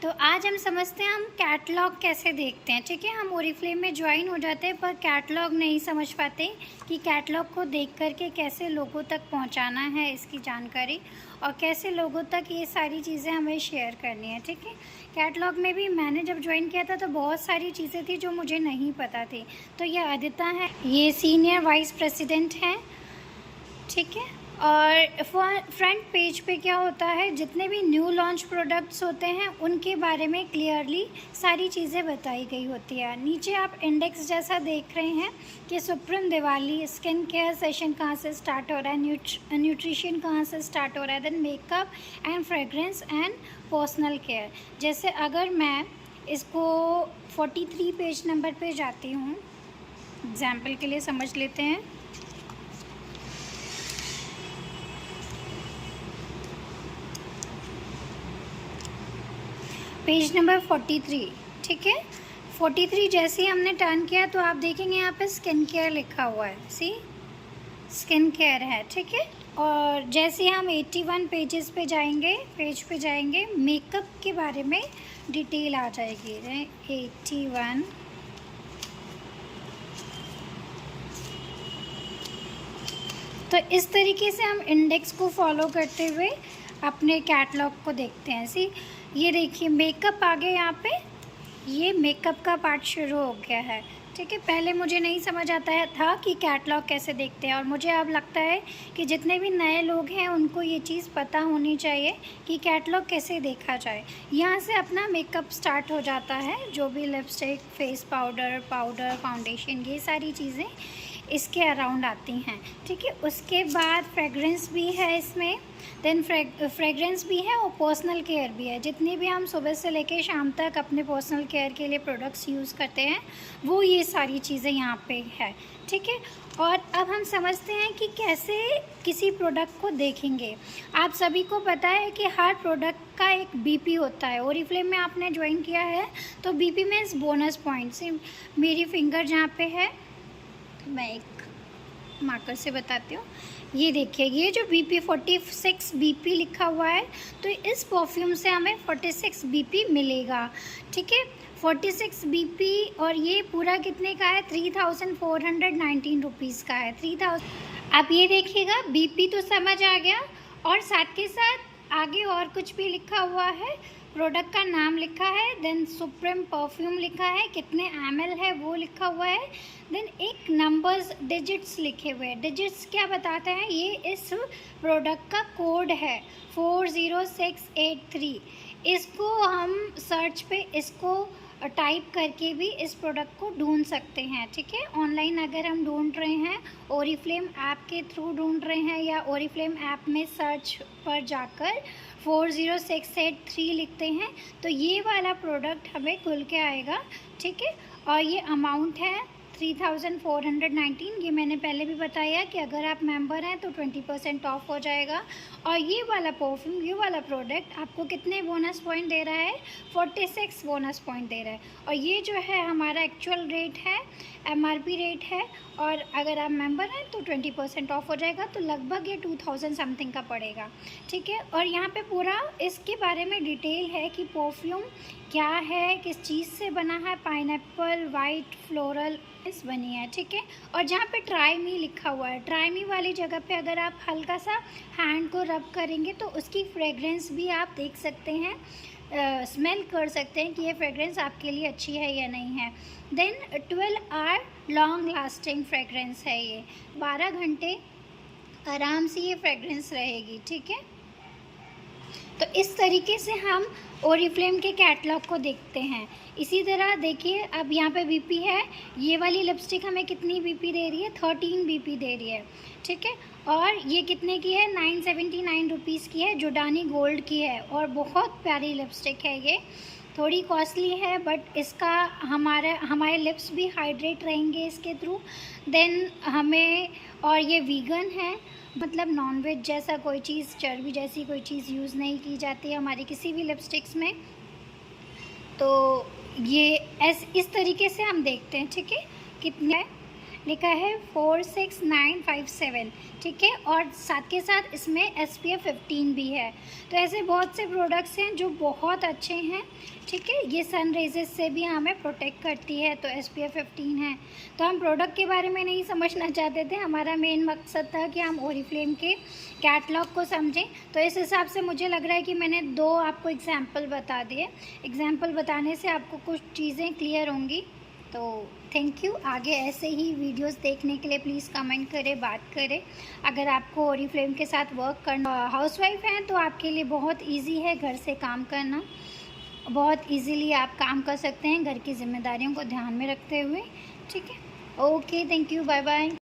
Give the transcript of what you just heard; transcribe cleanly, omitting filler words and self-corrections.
तो आज हम समझते हैं हम कैटलॉग कैसे देखते हैं। ठीक है, हम ओरिफ्लेम में ज्वाइन हो जाते हैं पर कैटलॉग नहीं समझ पाते कि कैटलॉग को देख करके कैसे लोगों तक पहुंचाना है इसकी जानकारी और कैसे लोगों तक ये सारी चीज़ें हमें शेयर करनी है। ठीक है, कैटलॉग में भी मैंने जब ज्वाइन किया था तो बहुत सारी चीज़ें थी जो मुझे नहीं पता थी। तो ये अदिता है, ये सीनियर वाइस प्रेसिडेंट हैं। ठीक है, और फ्रंट पेज पे क्या होता है, जितने भी न्यू लॉन्च प्रोडक्ट्स होते हैं उनके बारे में क्लियरली सारी चीज़ें बताई गई होती है। नीचे आप इंडेक्स जैसा देख रहे हैं कि supreme Diwali, skin care session कहाँ से स्टार्ट हो रहा है, न्यूट्रिशन कहाँ से स्टार्ट हो रहा है, then makeup and fragrance and personal care. जैसे अगर मैं इसको 43 पेज नंबर पे जाती हूँ, एग्जाम्पल के लिए समझ लेते हैं। Page number 43। ठीक है, 43 जैसे ही हमने टर्न किया तो आप देखेंगे यहाँ पे स्किन केयर लिखा हुआ है। सी, स्किन केयर है। ठीक है, और जैसे ही हम 81 पेजेस पे जाएंगे मेकअप के बारे में डिटेल आ जाएगी। 81। तो इस तरीके से हम इंडेक्स को फॉलो करते हुए अपने कैटलॉग को देखते हैं। सी, ये देखिए मेकअप आ गया यहाँ पे, ये मेकअप का पार्ट शुरू हो गया है। ठीक है, पहले मुझे नहीं समझ आता था कि कैटलॉग कैसे देखते हैं और मुझे अब लगता है कि जितने भी नए लोग हैं उनको ये चीज़ पता होनी चाहिए कि कैटलॉग कैसे देखा जाए। यहाँ से अपना मेकअप स्टार्ट हो जाता है, जो भी लिपस्टिक, फेस पाउडर, फाउंडेशन, ये सारी चीज़ें इसके अराउंड आती हैं। ठीक है, उसके बाद फ्रेगरेंस भी है इसमें, देन फ्रेगरेंस भी है और पर्सनल केयर भी है। जितनी भी हम सुबह से लेकर शाम तक अपने पर्सनल केयर के लिए प्रोडक्ट्स यूज़ करते हैं वो ये सारी चीज़ें यहाँ पे है। ठीक है, और अब हम समझते हैं कि कैसे किसी प्रोडक्ट को देखेंगे। आप सभी को पता है कि हर प्रोडक्ट का एक बीपी होता है। ओरिफ्लेम में आपने ज्वाइन किया है तो बीपी मीन्स बोनस पॉइंट्स। मेरी फिंगर जहाँ पे है, मैं एक मार्कर से बताती हूँ, ये देखिए ये जो बीपी 46 बीपी लिखा हुआ है, तो इस परफ्यूम से हमें 46 बीपी मिलेगा। ठीक है, 46 बीपी, और ये पूरा कितने का है, 3419 रुपीज़ का है। 3000। आप ये देखिएगा बीपी तो समझ आ गया, और साथ के साथ आगे और कुछ भी लिखा हुआ है, प्रोडक्ट का नाम लिखा है, देन सुप्रीम परफ्यूम लिखा है, कितने ml है वो लिखा हुआ है, देन एक नंबर्स, डिजिट्स लिखे हुए हैं। डिजिट्स क्या बताते हैं, ये इस प्रोडक्ट का कोड है 40683। इसको हम सर्च पे इसको टाइप करके भी इस प्रोडक्ट को ढूंढ सकते हैं। ठीक है, ऑनलाइन अगर हम ढूंढ रहे हैं, ओरिफ्लेम ऐप के थ्रू ढूंढ रहे हैं, या ओरिफ्लेम ऐप में सर्च पर जाकर 40683 लिखते हैं तो ये वाला प्रोडक्ट हमें खुल के आएगा। ठीक है, और ये अमाउंट है 3419। ये मैंने पहले भी बताया कि अगर आप मेंबर हैं तो 20% ऑफ हो जाएगा। और ये वाला परफ्यूम, ये वाला प्रोडक्ट आपको कितने बोनस पॉइंट दे रहा है, 46 बोनस पॉइंट दे रहा है। और ये जो है हमारा एक्चुअल रेट है, MRP रेट है, और अगर आप मेंबर हैं तो 20% ऑफ हो जाएगा, तो लगभग ये 2000 समथिंग का पड़ेगा। ठीक है, और यहाँ पे पूरा इसके बारे में डिटेल है कि परफ्यूम क्या है, किस चीज़ से बना है, पाइनएप्पल, वाइट फ्लोरल बनी है। ठीक है, और जहाँ पे ट्राई मी लिखा हुआ है, ट्राई मी वाली जगह पे अगर आप हल्का सा हैंड को रब करेंगे तो उसकी फ्रेगरेंस भी आप देख सकते हैं, स्मेल कर सकते हैं कि ये फ्रेगरेंस आपके लिए अच्छी है या नहीं है। Then 12 hour long lasting fragrance है, ये 12 घंटे आराम से ये फ्रेगरेंस रहेगी। ठीक है, तो इस तरीके से हम ओरिफ्लेम के कैटलॉग को देखते हैं। इसी तरह देखिए, अब यहाँ पे बीपी है, ये वाली लिपस्टिक हमें कितनी बीपी दे रही है, 13 बीपी दे रही है। ठीक है, और ये कितने की है, 979 रुपीज़ की है, जोडानी गोल्ड की है, और बहुत प्यारी लिपस्टिक है। ये थोड़ी कॉस्टली है बट इसका हमारे लिप्स भी हाइड्रेट रहेंगे इसके थ्रू। देन हमें, और ये वीगन है, मतलब नॉनवेज जैसा कोई चीज़, चर्बी जैसी कोई चीज़ यूज़ नहीं की जाती है हमारी किसी भी लिपस्टिक्स में। तो ये इस तरीके से हम देखते हैं। ठीक है, कितना है, लिखा है 46957, ठीक है। और साथ के साथ इसमें SPF 15 भी है। तो ऐसे बहुत से प्रोडक्ट्स हैं जो बहुत अच्छे हैं, ठीक है। ये सन रेजेस से भी हमें प्रोटेक्ट करती है, तो SPF 15 है। तो हम प्रोडक्ट के बारे में नहीं समझना चाहते थे, हमारा मेन मकसद था कि हम ओरिफ्लेम के कैटलॉग को समझें। तो इस हिसाब से मुझे लग रहा है कि मैंने 2 आपको एग्जाम्पल बता दिए। एग्जाम्पल बताने से आपको कुछ चीज़ें क्लियर होंगी। तो थैंक यू। आगे ऐसे ही वीडियोस देखने के लिए प्लीज़ कमेंट करें, बात करें। अगर आपको ओरिफ्लेम के साथ वर्क करना, हाउसवाइफ हैं तो आपके लिए बहुत इजी है घर से काम करना। बहुत इजीली आप काम कर सकते हैं घर की जिम्मेदारियों को ध्यान में रखते हुए, ठीक है। Okay, thank you, bye bye.